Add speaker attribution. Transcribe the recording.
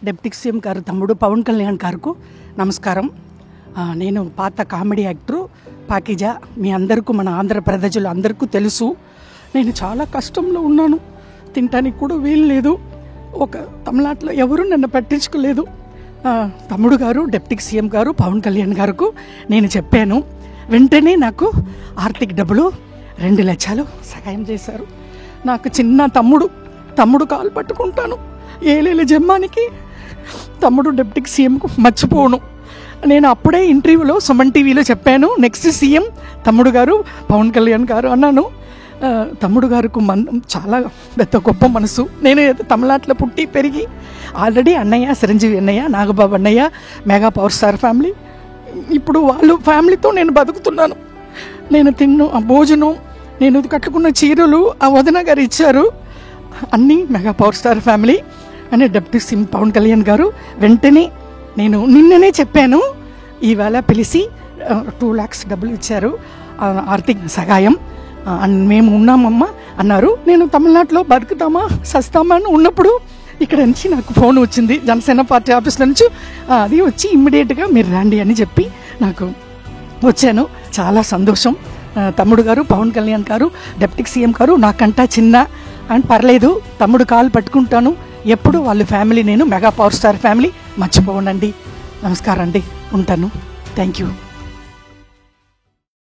Speaker 1: Deputy CM గారు తమ్ముడు పవన్ కళ్యాణ్ గారికి నమస్కారం. నేను పాత కామెడీ యాక్టరు పాకిజా. మీ అందరికీ, మన ఆంధ్ర ప్రజలు అందరికీ తెలుసు. నేను చాలా కష్టంలో ఉన్నాను. తినటానికి కూడా వీలు లేదు. ఒక తమిళనాడులో ఎవరు నన్ను పట్టించుకోలేదు. తమ్ముడు గారు, డిప్యూటీ సీఎం గారు పవన్ కళ్యాణ్ గారికి నేను చెప్పాను. వెంటనే నాకు ఆర్థిక డబ్బులు 2 లక్షలు సహాయం చేశారు. నాకు చిన్న తమ్ముడు కాలు పట్టుకుంటాను. ఏలేల జమ్మానికి తమ్ముడు డిప్యూటీ సీఎంకు మర్చిపోను. నేను అప్పుడే ఇంటర్వ్యూలో సుమన్ టీవీలో చెప్పాను, నెక్స్ట్ సీఎం తమ్ముడు గారు పవన్ కళ్యాణ్ గారు అన్నాను. తమ్ముడు గారికి చాలా పెద్ద గొప్ప మనసు. నేను తమిళనాడులో పుట్టి పెరిగి ఆల్రెడీ అన్నయ్య, చిరంజీవి అన్నయ్య, నాగబాబు అన్నయ్య, మెగా పవర్ స్టార్ ఫ్యామిలీ. ఇప్పుడు వాళ్ళు ఫ్యామిలీతో నేను బతుకుతున్నాను. నేను తిన్న ఆ భోజనం, నేను కట్టుకున్న చీరలు ఆ వదిన గారు ఇచ్చారు. అన్నీ మెగా పవర్ స్టార్ ఫ్యామిలీ అని డిప్యూటీ సీఎం పవన్ కళ్యాణ్ గారు. వెంటనే నేను నిన్ననే చెప్పాను, ఈవేళ పిలిచి 2 lakhs డబ్బులు ఇచ్చారు, ఆర్థిక సహాయం. మేము ఉన్నామమ్మా అన్నారు. నేను తమిళనాడులో బతుకుతామా సస్తామా అని ఉన్నప్పుడు ఇక్కడ నుంచి నాకు ఫోన్ వచ్చింది జనసేన పార్టీ ఆఫీస్లో నుంచి. అది వచ్చి ఇమ్మీడియట్గా మీరు రండి అని చెప్పి నాకు వచ్చాను. చాలా సంతోషం. తమ్ముడు గారు పవన్ కళ్యాణ్ గారు, డిప్యూటీ సీఎం గారు నాకంటా చిన్న అని పర్లేదు, తమ్ముడు కాలు పట్టుకుంటాను. ఎప్పుడు వాళ్ళ ఫ్యామిలీ, నేను మెగా పవర్ స్టార్ ఫ్యామిలీ మర్చిపోనండి. నమస్కారం అండి, ఉంటాను. Thank you.